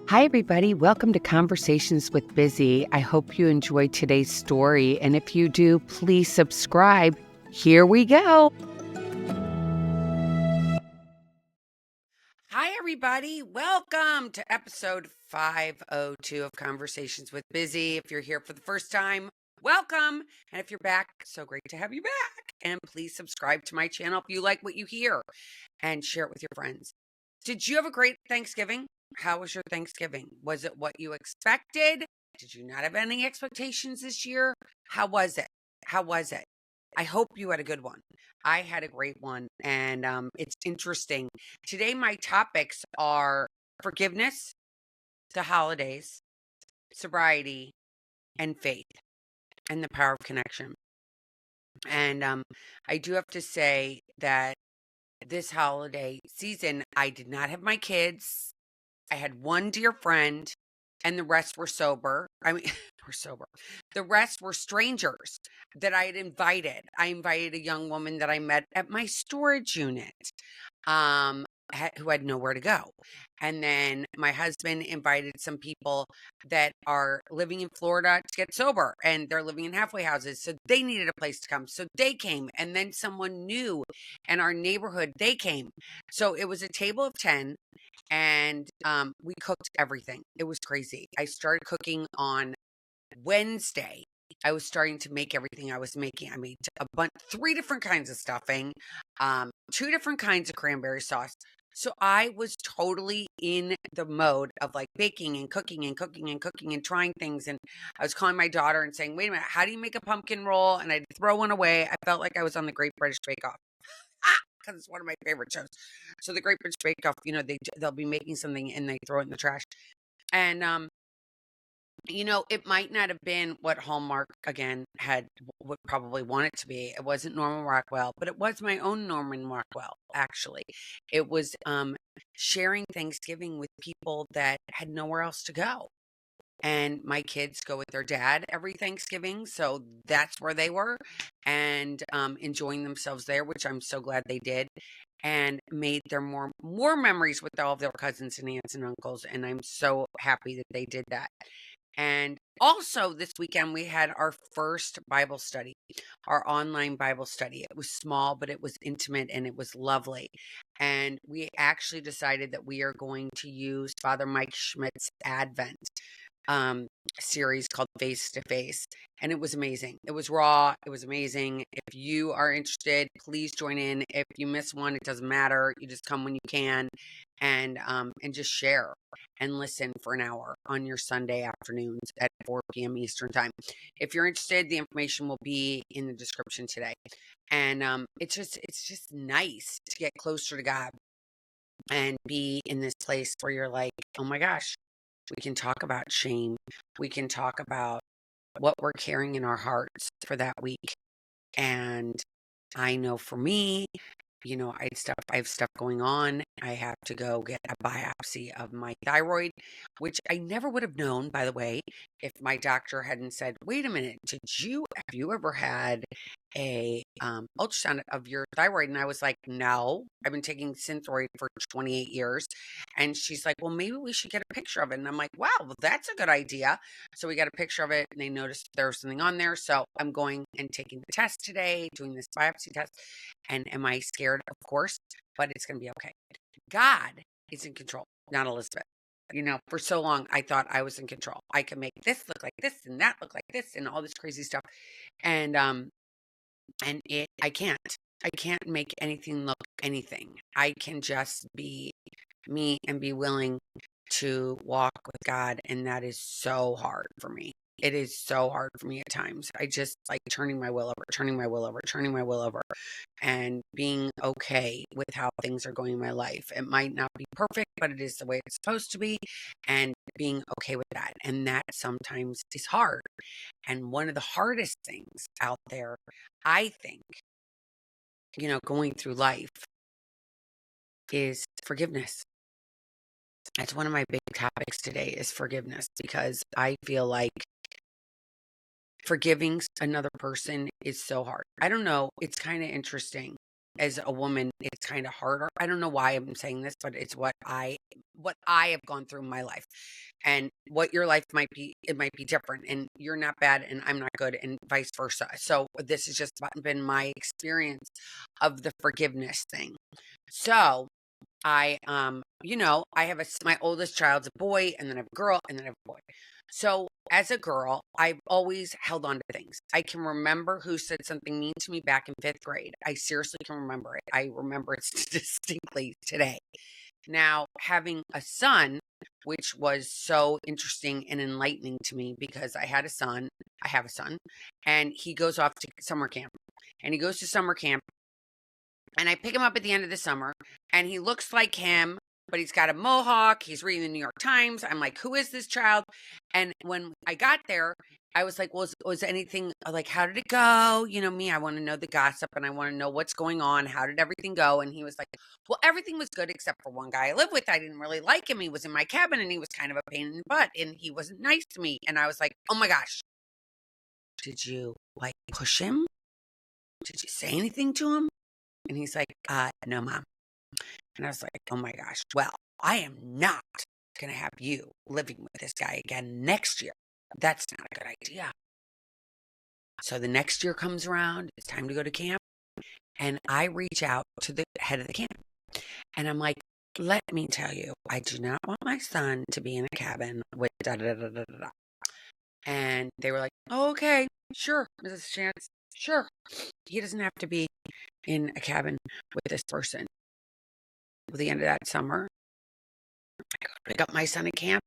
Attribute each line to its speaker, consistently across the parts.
Speaker 1: Hi, everybody. Welcome to Conversations with Busy. I hope you enjoyed today's story. And if you do, please subscribe. Here we go. Hi, everybody. Welcome to episode 502 of Conversations with Busy. If you're here for the first time, welcome. And if you're back, so great to have you back. And please subscribe to my channel if you like what you hear and share it with your friends. Did you have a great Thanksgiving? How was your Thanksgiving? Was it what you expected? Did you not have any expectations this year? How was it? How was it? I hope you had a good one. I had a great one, and it's interesting. Today, my topics are forgiveness, the holidays, sobriety, and faith, and the power of connection. And I do have to say that this holiday season, I did not have my kids. I had one dear friend, and the rest were sober. I mean, were sober. The rest were strangers that I had invited. I invited a young woman that I met at my storage unit, who had nowhere to go. And then my husband invited some people that are living in Florida to get sober, and they're living in halfway houses. So they needed a place to come. So they came. And then someone new in our neighborhood, they came. So it was a table of 10. And we cooked everything. It was crazy. I started cooking on Wednesday. I was starting to make everything I was making. I made three different kinds of stuffing, two different kinds of cranberry sauce. So I was totally in the mode of like baking and cooking and cooking and cooking and trying things. And I was calling my daughter and saying, wait a minute, how do you make a pumpkin roll? And I'd throw one away. I felt like I was on the Great British Bake Off. Because it's one of my favorite shows. So the Great British Bake Off, they'll be making something and they throw it in the trash. And it might not have been what Hallmark again would probably want it to be. It wasn't Norman Rockwell, but it was my own Norman Rockwell. Actually, it was sharing Thanksgiving with people that had nowhere else to go. And my kids go with their dad every Thanksgiving, so that's where they were, and enjoying themselves there, which I'm so glad they did, and made their more memories with all of their cousins and aunts and uncles. And I'm so happy that they did that. And also this weekend we had our first Bible study, our online Bible study. It was small, but it was intimate and it was lovely. And we actually decided that we are going to use Father Mike Schmidt's Advent series called Face to Face, and it was amazing. It was raw. It was amazing. If you are interested, please join in. If you miss one, it doesn't matter. You just come when you can, and just share and listen for an hour on your Sunday afternoons at 4 p.m. Eastern time. If you're interested, the information will be in the description today. And it's just nice to get closer to God and be in this place where you're like, oh my gosh, we can talk about shame. We can talk about what we're carrying in our hearts for that week. And I know for me, I have stuff going on. I have to go get a biopsy of my thyroid, which I never would have known, by the way, if my doctor hadn't said, wait a minute, have you ever had a ultrasound of your thyroid? And I was like, no, I've been taking Synthroid for 28 years. And she's like, well, maybe we should get a picture of it. And I'm like, wow, well, that's a good idea. So we got a picture of it, and they noticed there was something on there. So I'm going and taking the test today, doing this biopsy test. And am I scared? Of course, but it's going to be okay. God is in control, not Elizabeth. For so long, I thought I was in control. I can make this look like this and that look like this and all this crazy stuff. And I can't. I can't make anything look anything. I can just be me and be willing to walk with God. And that is so hard for me. It is so hard for me at times. I just like turning my will over, and being okay with how things are going in my life. It might not be perfect, but it is the way it's supposed to be, and being okay with that. And that sometimes is hard. And one of the hardest things out there, I think, going through life is forgiveness. That's one of my big topics today is forgiveness, because I feel like forgiving another person is so hard. I don't know. It's kind of interesting. As a woman, it's kind of harder. I don't know why I'm saying this, but it's what what I have gone through in my life. And what your life might be, it might be different. And you're not bad and I'm not good, and vice versa. So this has just been my experience of the forgiveness thing. So I have my oldest child's a boy, and then I have a girl, and then I have a boy. So as a girl, I've always held on to things. I can remember who said something mean to me back in fifth grade. I seriously can remember it. I remember it distinctly today. Now, having a son, which was so interesting and enlightening to me because I have a son, and he goes off to summer camp. And he goes to summer camp, and I pick him up at the end of the summer, and he looks like him, but he's got a mohawk. He's reading the New York Times. I'm like, who is this child? And when I got there, I was like, was anything, like, how did it go? You know me, I want to know the gossip, and I want to know what's going on. How did everything go? And he was like, well, everything was good except for one guy I live with. I didn't really like him. He was in my cabin, and he was kind of a pain in the butt, and he wasn't nice to me. And I was like, oh my gosh, did you like push him? Did you say anything to him? And he's like, no, Mom. And I was like, oh my gosh, well, I am not going to have you living with this guy again next year. That's not a good idea. So the next year comes around, it's time to go to camp. And I reach out to the head of the camp. And I'm like, let me tell you, I do not want my son to be in a cabin with da da da da da. And they were like, oh, okay, sure, Mrs. Chance, sure. He doesn't have to be in a cabin with this person. At the end of that summer, I go pick up my son at camp.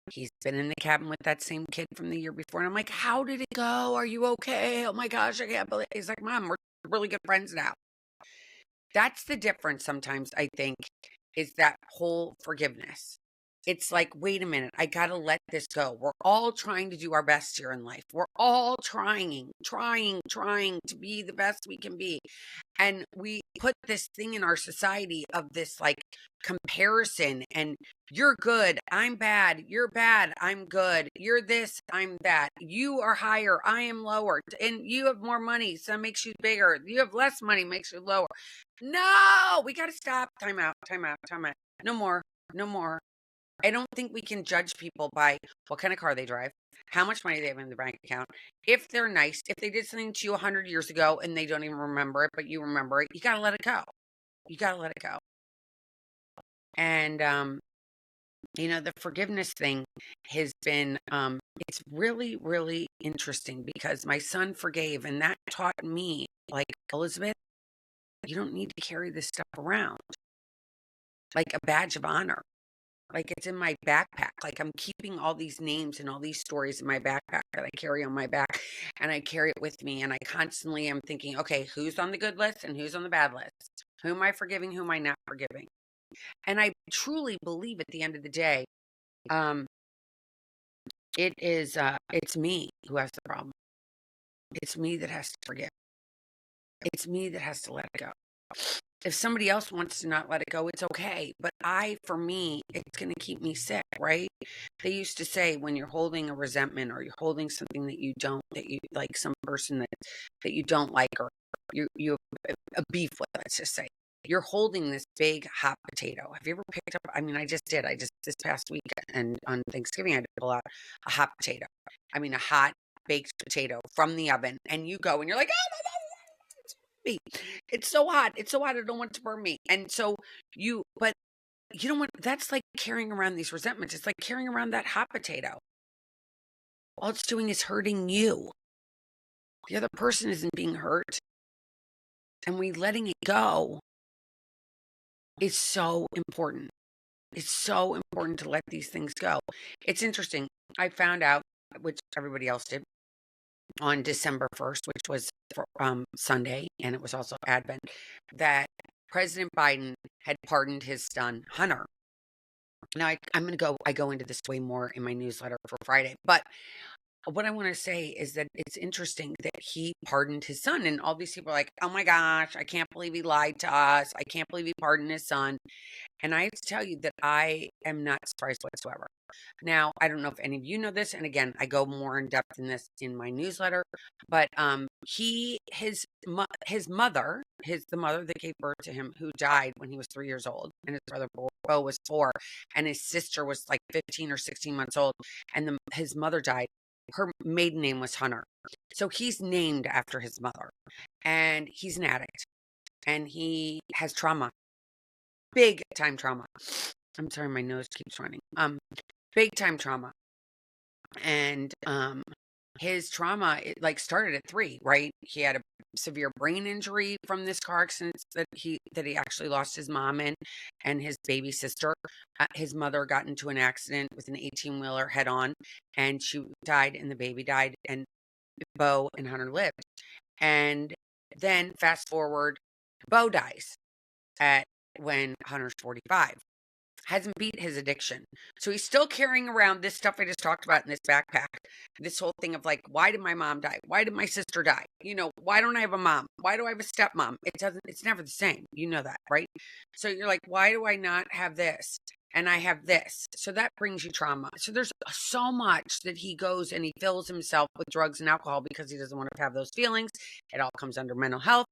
Speaker 1: He's been in the cabin with that same kid from the year before. And I'm like, how did it go? Are you okay? Oh my gosh, I can't believe it. He's like, Mom, we're really good friends now. That's the difference sometimes, I think, is that whole forgiveness. It's like, wait a minute, I got to let this go. We're all trying to do our best here in life. We're all trying to be the best we can be. And we put this thing in our society of this like comparison, and you're good, I'm bad, you're bad, I'm good, you're this, I'm that, you are higher, I am lower, and you have more money, so it makes you bigger, you have less money, makes you lower. No, we got to stop. Time out. No more. I don't think we can judge people by what kind of car they drive, how much money they have in the bank account, if they're nice, if they did something to you 100 years ago and they don't even remember it, but you remember it. You got to let it go. And, the forgiveness thing has been, it's really, really interesting because my son forgave, and that taught me, like, Elizabeth, you don't need to carry this stuff around like a badge of honor. Like, it's in my backpack. Like, I'm keeping all these names and all these stories in my backpack that I carry on my back, and I carry it with me. And I constantly am thinking, okay, who's on the good list and who's on the bad list? Who am I forgiving? Who am I not forgiving? And I truly believe at the end of the day, it's me who has the problem. It's me that has to forgive. It's me that has to let it go. If somebody else wants to not let it go, it's okay. But for me, it's going to keep me sick, right? They used to say when you're holding a resentment, or you're holding something that you like, some person that you don't like, or you have a beef with, let's just say, you're holding this big hot potato. Have you ever picked up? I mean, this past week, and on Thanksgiving, I did pull out a hot potato. I mean, a hot baked potato from the oven, and you go and you're like, oh, me. It's so hot. I don't want it to burn me. And so but you don't want, that's like carrying around these resentments. It's like carrying around that hot potato. All it's doing is hurting you. The other person isn't being hurt. And letting it go is so important. It's so important to let these things go. It's interesting. I found out, which everybody else did, on December 1st, which was Sunday, and it was also Advent, that President Biden had pardoned his son, Hunter. Now, I go into this way more in my newsletter for Friday, but what I want to say is that it's interesting that he pardoned his son. And all these people are like, oh my gosh, I can't believe he lied to us. I can't believe he pardoned his son. And I have to tell you that I am not surprised whatsoever. Now, I don't know if any of you know this, and again, I go more in depth in this in my newsletter, but his mother, the mother that gave birth to him, who died when he was 3 years old, and his brother Bo was 4, and his sister was like 15 or 16 months old, and his mother died. Her maiden name was Hunter. So he's named after his mother, and he's an addict, and he has trauma, big time trauma. I'm sorry, my nose keeps running. Big time trauma. And his trauma, it like started at 3, right? He had a severe brain injury from this car accident that he actually lost his mom in, and his baby sister. His mother got into an accident with an 18-wheeler head on, and she died, and the baby died, and Bo and Hunter lived. And then fast forward, Bo dies when Hunter's 45. Hasn't beat his addiction. So he's still carrying around this stuff I just talked about in this backpack. This whole thing of like, why did my mom die? Why did my sister die? Why don't I have a mom? Why do I have a stepmom? It's never the same. You know that, right? So you're like, why do I not have this? And I have this. So that brings you trauma. So there's so much that he goes and he fills himself with drugs and alcohol because he doesn't want to have those feelings. It all comes under mental health.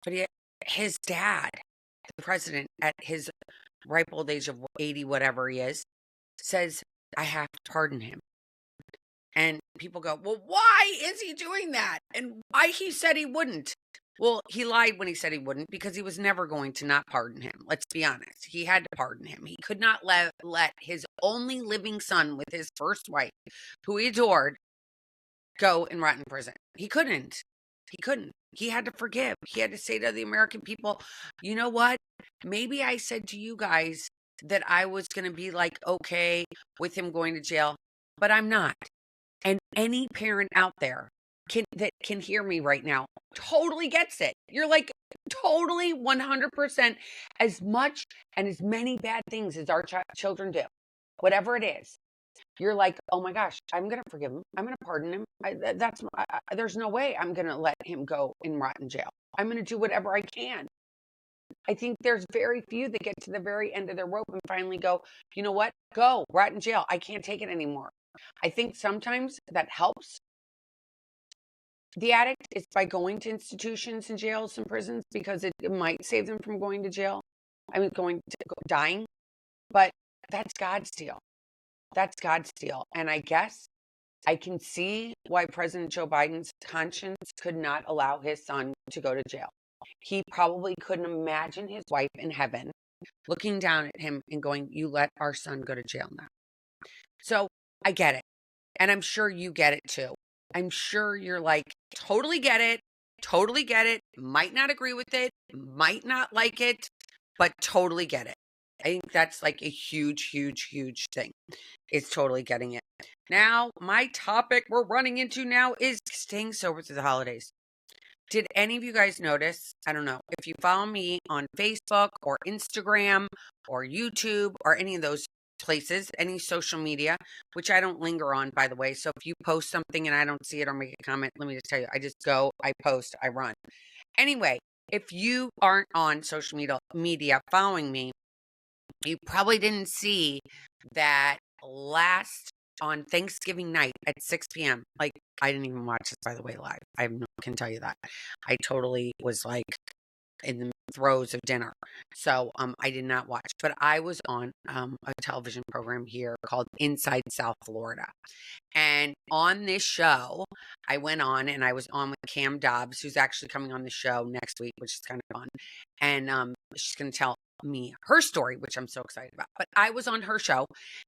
Speaker 1: But his dad, the president, at his ripe old age of 80, whatever he is, says, I have to pardon him. And people go, well, why is he doing that? And why he said he wouldn't? Well, he lied when he said he wouldn't because he was never going to not pardon him. Let's be honest. He had to pardon him. He could not let his only living son with his first wife, who he adored, go and rot in prison. He couldn't. He had to forgive. He had to say to the American people, you know what? Maybe I said to you guys that I was going to be like, okay with him going to jail, but I'm not. And any parent out there that can hear me right now totally gets it. You're like totally 100% as much and as many bad things as our children do, whatever it is. You're like, oh my gosh, I'm going to forgive him. I'm going to pardon him. There's no way I'm going to let him go and rot in jail. I'm going to do whatever I can. I think there's very few that get to the very end of their rope and finally go, you know what? Go, rot in jail. I can't take it anymore. I think sometimes that helps the addict is by going to institutions and jails and prisons because it might save them from going to jail. Dying. But that's God's deal. That's God's deal. And I guess I can see why President Joe Biden's conscience could not allow his son to go to jail. He probably couldn't imagine his wife in heaven looking down at him and going, you let our son go to jail now. So I get it. And I'm sure you get it too. I'm sure you're like, totally get it. Might not agree with it. Might not like it, but totally get it. I think that's like a huge, huge, huge thing. It's totally getting it. Now, my topic we're running into now is staying sober through the holidays. Did any of you guys notice? I don't know. If you follow me on Facebook or Instagram or YouTube or any of those places, any social media, which I don't linger on, by the way. So if you post something and I don't see it or make a comment, let me just tell you, I just go, I post, I run. Anyway, if you aren't on social media following me, you probably didn't see that on Thanksgiving night at 6 p.m. Like, I didn't even watch this, by the way, live. Can tell you that. I totally was like in the throes of dinner. So I did not watch. But I was on a television program here called Inside South Florida. And on this show, I went on and I was on with Cam Dobbs, who's actually coming on the show next week, which is kind of fun. And she's going to tell me her story, which I'm so excited about. But I was on her show,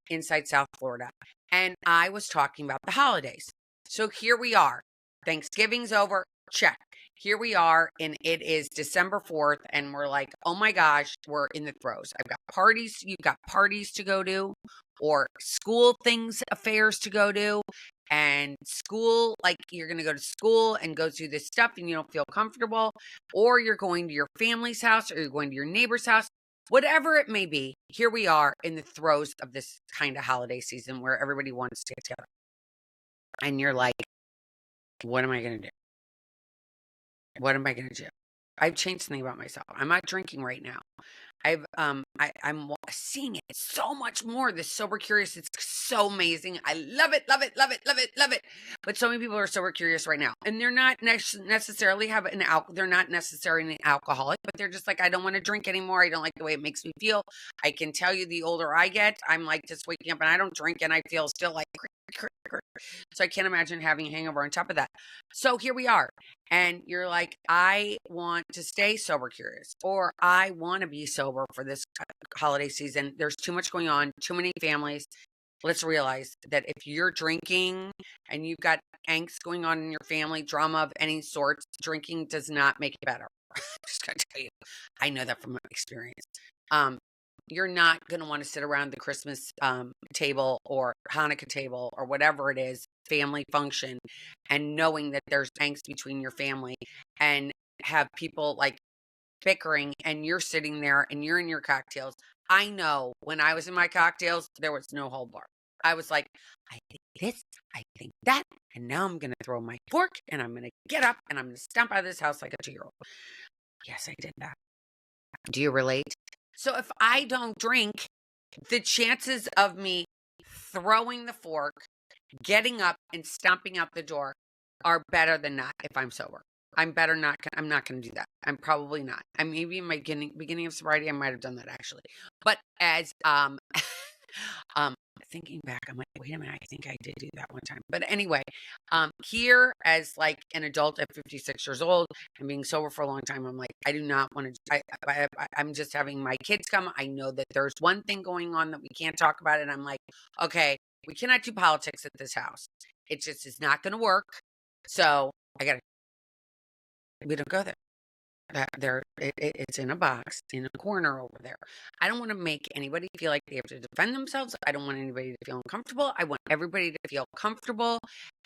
Speaker 1: Inside South Florida, and I was talking about the holidays. So here we are. Thanksgiving's over. Check. Here we are, and it is December 4th, and we're like, oh my gosh, we're in the throes. I've got parties. You've got parties to go to, or school affairs to go to, and school, like you're going to go to school and go through this stuff and you don't feel comfortable, or you're going to your family's house, or you're going to your neighbor's house. Whatever it may be, here we are in the throes of this kind of holiday season where everybody wants to get together. and you're like, what am I going to do? What am I going to do? I've changed something about myself. I'm not drinking right now. I'm seeing it so much more. This sober curious, it's so amazing. I love it, love it, love it, love it, love it. But so many people are sober curious right now, and they're not necessarily they're not necessarily an alcoholic, but they're just like, I don't want to drink anymore. I don't like the way it makes me feel. I can tell you, the older I get, I'm like just waking up and I don't drink, and I feel still like. So I can't imagine having a hangover on top of that. So here we are. And you're like, I want to stay sober curious, or I want to be sober for this holiday season. There's too much going on, too many families. Let's realize that if you're drinking and you've got angst going on in your family, drama of any sort, drinking does not make it better. I'm just going to tell you, I know that from experience. You're not going to want to sit around the Christmas table or Hanukkah table or whatever it is, family function, and knowing that there's angst between your family and have people like bickering, and you're sitting there and you're in your cocktails. I know when I was in my cocktails, there was no hold bar. I was like, I think this, I think that, and now I'm going to throw my fork and I'm going to get up and I'm going to stomp out of this house like a 2-year-old. Yes, I did that. Do you relate? So if I don't drink, the chances of me throwing the fork, getting up and stomping out the door are better than not if I'm sober. I'm not going to do that. I'm probably not. I maybe in my beginning of sobriety, I might have done that actually. But as thinking back, I'm like, wait a minute, I think I did do that one time. But anyway, here as like an adult at 56 years old and being sober for a long time, I'm like, I do not want to. I'm just having my kids come. I know that there's one thing going on that we can't talk about, and I'm like, okay, we cannot do politics at this house. It just is not going to work. So we don't go there. It's in a box in a corner over there. I don't want to make anybody feel like they have to defend themselves. I don't want anybody to feel uncomfortable. I want everybody to feel comfortable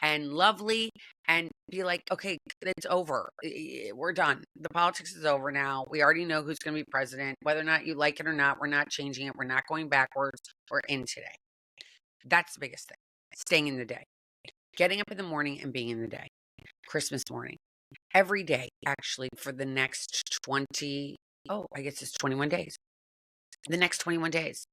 Speaker 1: and lovely and be like, okay, it's over. We're done. The politics is over now. We already know who's going to be president. Whether or not you like it or not, we're not changing it. We're not going backwards. We're in today. That's the biggest thing. Staying in the day. Getting up in the morning and being in the day. Christmas morning. Every day, actually, for the next 21 days. The next 21 days.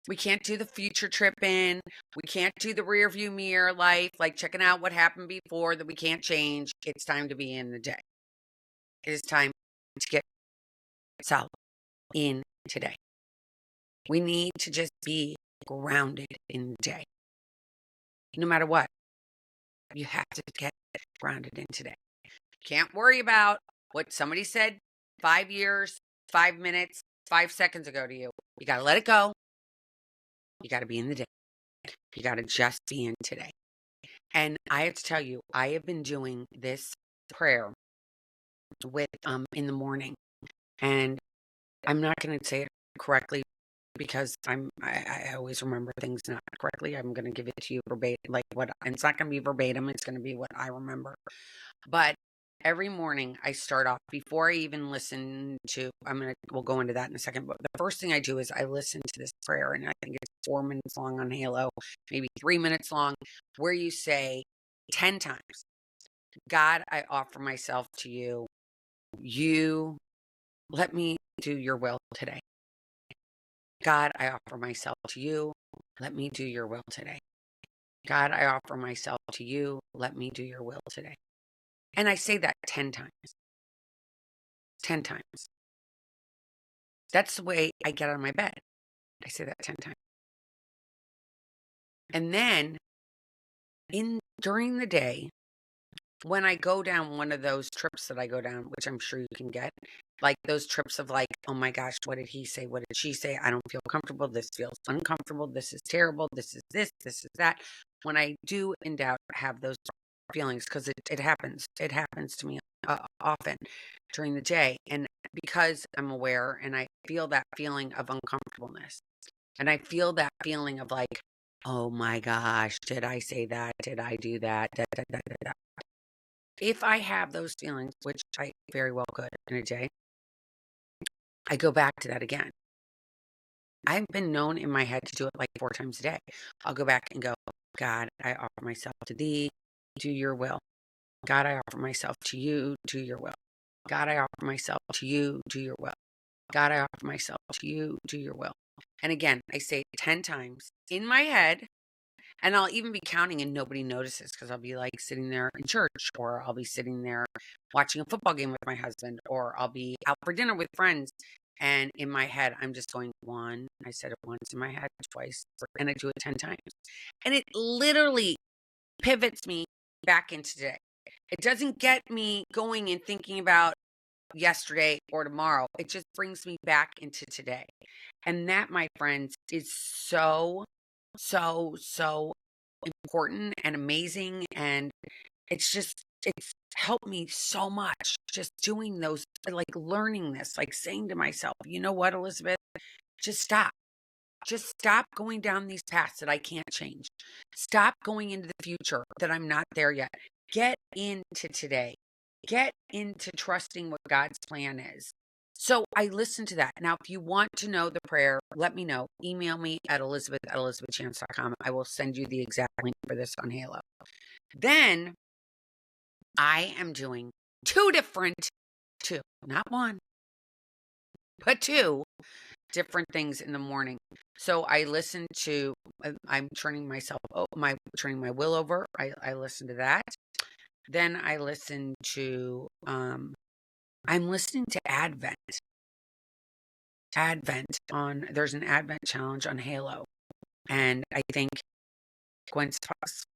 Speaker 1: We can't do the future tripping. We can't do the rear view mirror life, like checking out what happened before that we can't change. It's time to be in the day. It is time to get solid in today. We need to just be grounded in the day. No matter what, you have to get grounded in today. Can't worry about what somebody said 5 years, 5 minutes, 5 seconds ago to you. You got to let it go. You got to be in the day. You got to just be in today. And I have to tell you, I have been doing this prayer with in the morning, and I'm not going to say it correctly because I always remember things not correctly. I'm going to give it to you verbatim, like and it's not going to be verbatim. It's going to be what I remember. But every morning I start off before I even listen to, we'll go into that in a second. But the first thing I do is I listen to this prayer, and I think it's 4 minutes long on Halo, maybe 3 minutes long, where you say 10 times, God, I offer myself to you. You let me do your will today. God, I offer myself to you. Let me do your will today. God, I offer myself to you. Let me do your will today. And I say that 10 times. 10 times. That's the way I get out of my bed. I say that 10 times. And then during the day, when I go down one of those trips that I go down, which I'm sure you can get, like those trips of like, oh my gosh, what did he say? What did she say? I don't feel comfortable. This feels uncomfortable. This is terrible. This is this. This is that. When I do in doubt have those feelings, because it happens. It happens to me often during the day. And because I'm aware and I feel that feeling of uncomfortableness, and I feel that feeling of like, oh my gosh, did I say that? Did I do that? Da, da, da, da, da. If I have those feelings, which I very well could in a day, I go back to that again. I've been known in my head to do it like 4 times a day. I'll go back and go, God, I offer myself to thee. do your will. God, I offer myself to you, do your will. God, I offer myself to you, do your will. God, I offer myself to you, do your will. And again, I say it 10 times in my head, and I'll even be counting and nobody notices because I'll be like sitting there in church, or I'll be sitting there watching a football game with my husband, or I'll be out for dinner with friends. And in my head, I'm just going one. I said it once in my head, twice, and I do it 10 times. And it literally pivots me back into today. It doesn't get me going and thinking about yesterday or tomorrow. It just brings me back into today. And that, my friends, is so, so, so important and amazing. And it's helped me so much just doing those, like learning this, like saying to myself, you know what, Elizabeth, just stop. Just stop going down these paths that I can't change. Stop going into the future that I'm not there yet. Get into today. Get into trusting what God's plan is. So I listen to that. Now, if you want to know the prayer, let me know. Email me at elizabeth@elizabethchance.com. I will send you the exact link for this on Halo. Then I am doing two, not one, but two different things in the morning. So I listen to, I'm turning turning my will over. I listen to that. Then I listen to, I'm listening to there's an Advent challenge on Halo. And I think Gwen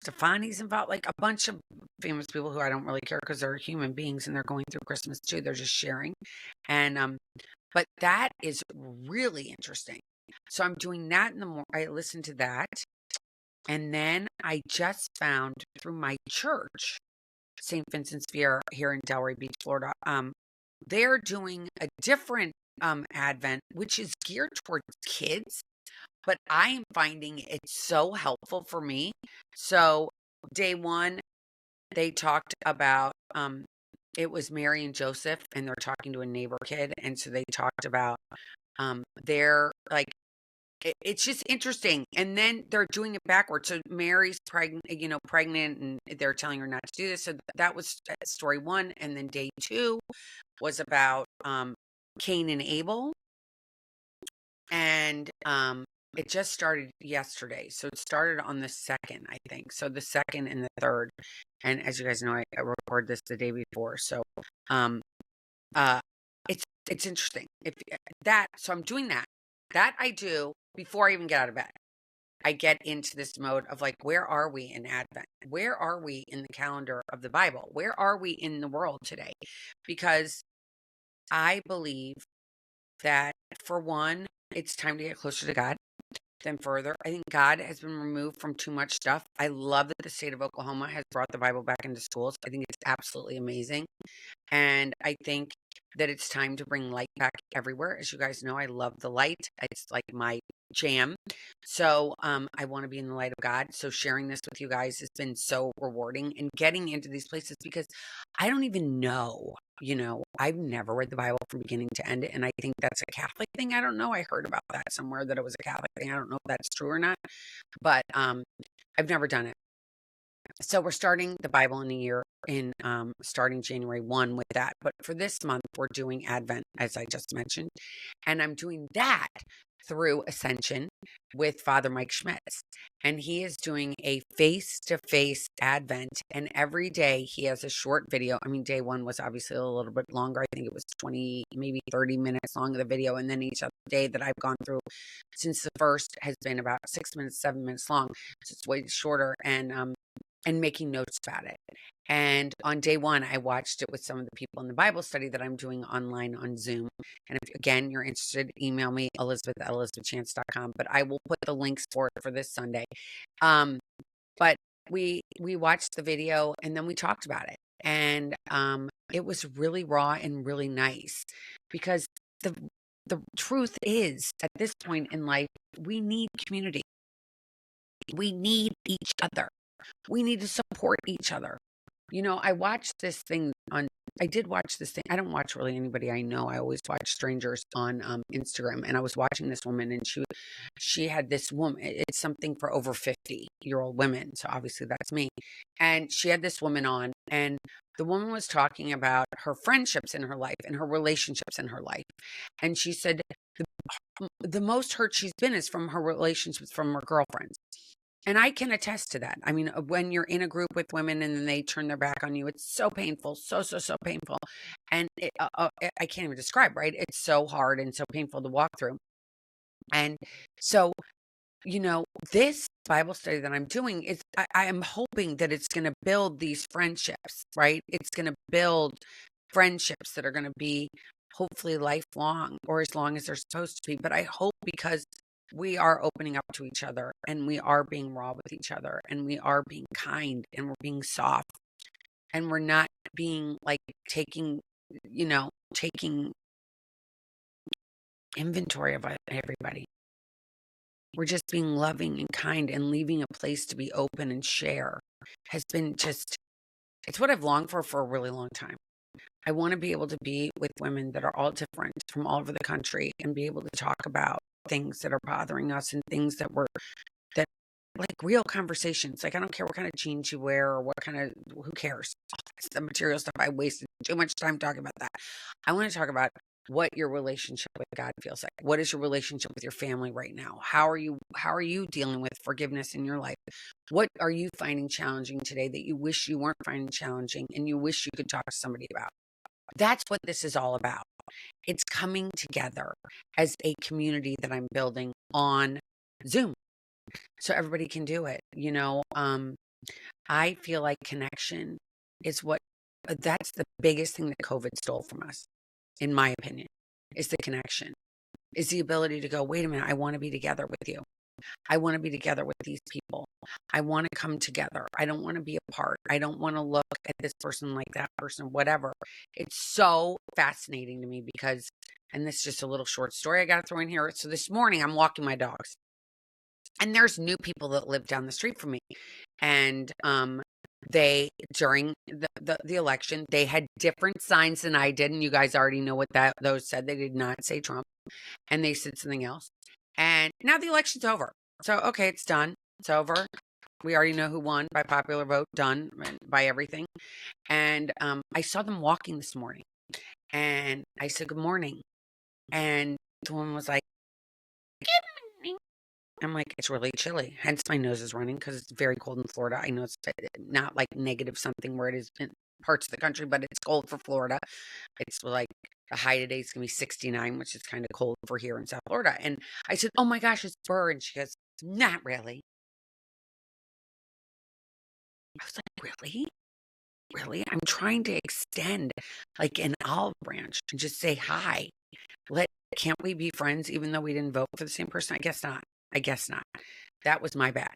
Speaker 1: Stefani's involved, like a bunch of famous people who I don't really care because they're human beings and they're going through Christmas too. They're just sharing. And, but that is really interesting. So I'm doing that in the morning. I listen to that. And then I just found through my church, St. Vincent's Fair here in Delray Beach, Florida, they're doing a different Advent, which is geared towards kids, but I am finding it so helpful for me. So day one, they talked about, it was Mary and Joseph, and they're talking to a neighbor kid. And so they talked about their, like, it's just interesting. And then they're doing it backwards. So Mary's pregnant, and they're telling her not to do this. So that was story one. And then day two was about Cain and Abel. And it just started yesterday. So it started on the 2nd, I think. So the 2nd and the 3rd. And as you guys know, I record this the day before. So it's interesting. So I'm doing that. That I do before I even get out of bed. I get into this mode of like, where are we in Advent? Where are we in the calendar of the Bible? Where are we in the world today? Because I believe that, for one, it's time to get closer to God. Then further, I think God has been removed from too much stuff. I love that the state of Oklahoma has brought the Bible back into schools. I think it's absolutely amazing. And I think that it's time to bring light back everywhere. As you guys know, I love the light. It's like my jam. So I want to be in the light of God. So sharing this with you guys has been so rewarding, and getting into these places, because I don't even know, I've never read the Bible from beginning to end. And I think that's a Catholic thing. I don't know. I heard about that somewhere, that it was a Catholic thing. I don't know if that's true or not, but I've never done it. So we're starting the Bible in a year in starting January 1 with that. But for this month, we're doing Advent, as I just mentioned. And I'm doing that through Ascension with Father Mike Schmitz. And he is doing a face-to-face Advent. And every day he has a short video. I mean, day one was obviously a little bit longer. I think it was 20, maybe 30 minutes long of the video. And then each other day that I've gone through since the first has been about 6 minutes, 7 minutes long. So it's way shorter. And making notes about it. And on day one, I watched it with some of the people in the Bible study that I'm doing online on Zoom. And if, again, you're interested, email me, elizabeth@elizabethchance.com. But I will put the links for it for this Sunday. But we watched the video, and then we talked about it. And it was really raw and really nice, because the truth is, at this point in life, we need community. We need each other. We need to support each other. I watched this thing on I did watch this thing. I don't watch really anybody I know. I always watch strangers on Instagram. And I was watching this woman, and she had this woman. It's something for over 50-year-old women. So obviously that's me. And she had this woman on, and the woman was talking about her friendships in her life and her relationships in her life. And she said the most hurt she's been is from her relationships from her girlfriends. And I can attest to that. I mean, when you're in a group with women and then they turn their back on you, it's so painful, so painful. And I can't even describe, right? It's so hard and so painful to walk through. And so, this Bible study that I'm doing is, I am hoping that it's going to build these friendships, right? It's going to build friendships that are going to be hopefully lifelong, or as long as they're supposed to be. But I hope, because we are opening up to each other, and we are being raw with each other, and we are being kind, and we're being soft, and we're not being like taking inventory of everybody. We're just being loving and kind and leaving a place to be open and share. Has been just, it's what I've longed for a really long time. I want to be able to be with women that are all different from all over the country, and be able to talk about things that are bothering us, and things that like real conversations. Like, I don't care what kind of jeans you wear, or who cares? It's the material stuff. I wasted too much time talking about that. I want to talk about what your relationship with God feels like. What is your relationship with your family right now? How are you dealing with forgiveness in your life? What are you finding challenging today that you wish you weren't finding challenging, and you wish you could talk to somebody about? That's what this is all about. It's coming together as a community that I'm building on Zoom, so everybody can do it. I feel like connection is that's the biggest thing that COVID stole from us, in my opinion, is the connection, is the ability to go, wait a minute, I want to be together with you. I want to be together with these people. I want to come together. I don't want to be apart. I don't want to look at this person like that person, whatever. It's so fascinating to me because, and this is just a little short story I got to throw in here. So this morning I'm walking my dogs, and there's new people that live down the street from me. And they, during the election, they had different signs than I did, and you guys already know what those said. They did not say Trump, and they said something else. And now the election's over. So, okay, it's done. It's over. We already know who won by popular vote, done by everything. And I saw them walking this morning, and I said, good morning. And the woman was like, good morning. I'm like, it's really chilly. Hence my nose is running, because it's very cold in Florida. I know it's not like negative something where it is in parts of the country, but it's cold for Florida. It's like the high today is going to be 69, which is kind of cold for here in South Florida. And I said, oh my gosh, it's Burr. And she goes, not really. I was like, really? Really? I'm trying to extend like an olive branch and just say hi. Can't we be friends even though we didn't vote for the same person? I guess not. I guess not. That was my bad.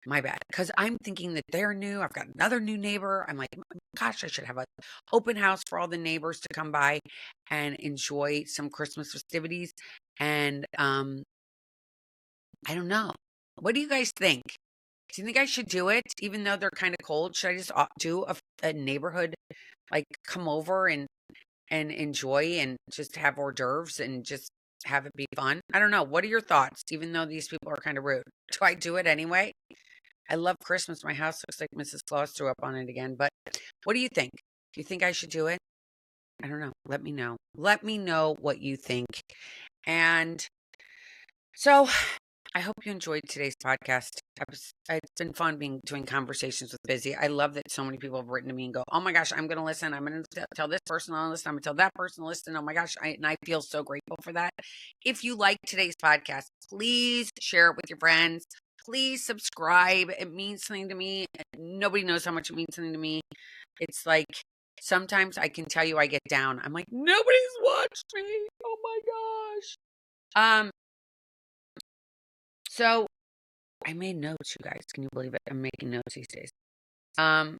Speaker 1: My bad. Because I'm thinking that they're new. I've got another new neighbor. I'm like, gosh, I should have an open house for all the neighbors to come by and enjoy some Christmas festivities. And I don't know. What do you guys think? Do you think I should do it, even though they're kind of cold? Should I just do a neighborhood, like come over and enjoy and just have hors d'oeuvres and just have it be fun? I don't know. What are your thoughts, even though these people are kind of rude? Do I do it anyway? I love Christmas. My house looks like Mrs. Claus threw up on it again. But what do you think? Do you think I should do it? I don't know. Let me know. Let me know what you think. And so I hope you enjoyed today's podcast. It's been fun doing conversations with Busy. I love that so many people have written to me and go, oh my gosh, I'm going to listen. I'm going to tell this person to listen. I'm going to tell that person to listen. Oh my gosh. And I feel so grateful for that. If you like today's podcast, please share it with your friends. Please subscribe. It means something to me. Nobody knows how much it means something to me. It's like, sometimes I can tell you I get down. I'm like, nobody's watched me. Oh my gosh. So I made notes, you guys. Can you believe it? I'm making notes these days. I'd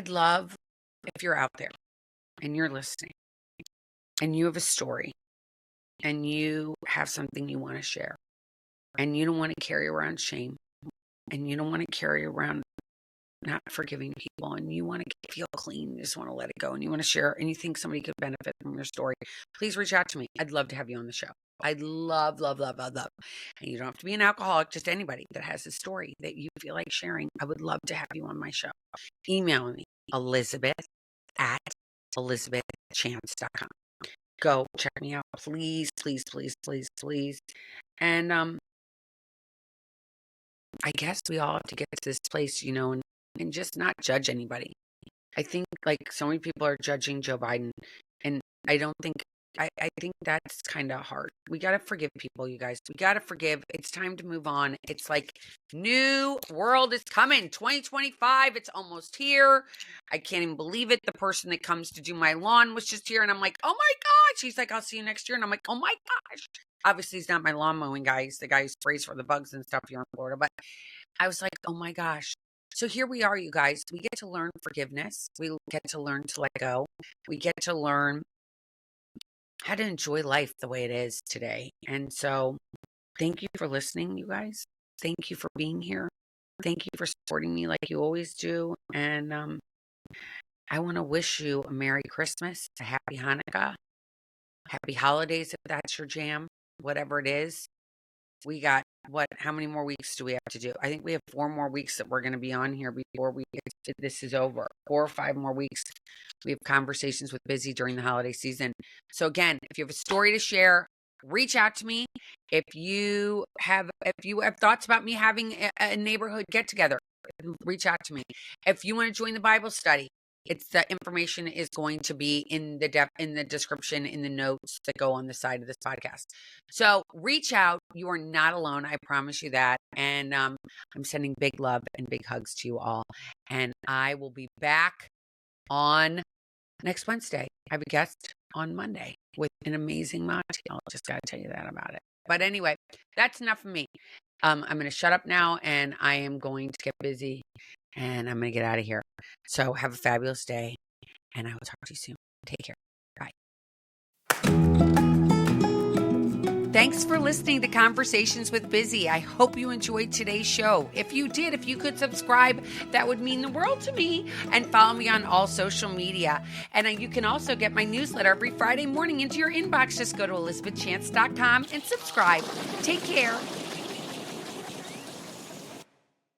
Speaker 1: love if you're out there and you're listening and you have a story and you have something you want to share and you don't want to carry around shame and you don't want to carry around not forgiving people and you want to feel clean, you just want to let it go and you want to share and you think somebody could benefit from your story, please reach out to me. I'd love to have you on the show. I'd love, love, love, love, love. And you don't have to be an alcoholic, just anybody that has a story that you feel like sharing. I would love to have you on my show. Email me, Elizabeth@elizabethchance.com. Go check me out, please, please, please, please, please. And I guess we all have to get to this place, and just not judge anybody. I think like so many people are judging Joe Biden, and I don't think I think that's kind of hard. We got to forgive people, you guys. We got to forgive. It's time to move on. It's like new world is coming. 2025, it's almost here. I can't even believe it. The person that comes to do my lawn was just here, and I'm like, oh my gosh. He's like, I'll see you next year. And I'm like, oh my gosh. Obviously, he's not my lawn mowing guy. He's the guy who sprays for the bugs and stuff here in Florida. But I was like, oh my gosh. So here we are, you guys. We get to learn forgiveness. We get to learn to let go. We get to learn how to enjoy life the way it is today. And so thank you for listening, you guys. Thank you for being here. Thank you for supporting me like you always do. And I want to wish you a Merry Christmas, a Happy Hanukkah, Happy Holidays if that's your jam, whatever it is. We got how many more weeks do we have to do? I think we have 4 more weeks that we're going to be on here before this is over. 4 or 5 more weeks. We have conversations with Busy during the holiday season. So again, if you have a story to share, reach out to me. If you have thoughts about me having a neighborhood get together, reach out to me. If you want to join the Bible study, the information is going to be in the description, in the notes that go on the side of this podcast. So reach out. You are not alone. I promise you that. And I'm sending big love and big hugs to you all. And I will be back on next Wednesday. I have a guest on Monday with an amazing mocktail. Just got to tell you that about it. But anyway, that's enough of me. I'm going to shut up now and I am going to get busy. And I'm going to get out of here. So have a fabulous day. And I will talk to you soon. Take care. Bye. Thanks for listening to Conversations with Busy. I hope you enjoyed today's show. If you did, if you could subscribe, that would mean the world to me. And follow me on all social media. And you can also get my newsletter every Friday morning into your inbox. Just go to elizabethchance.com and subscribe. Take care.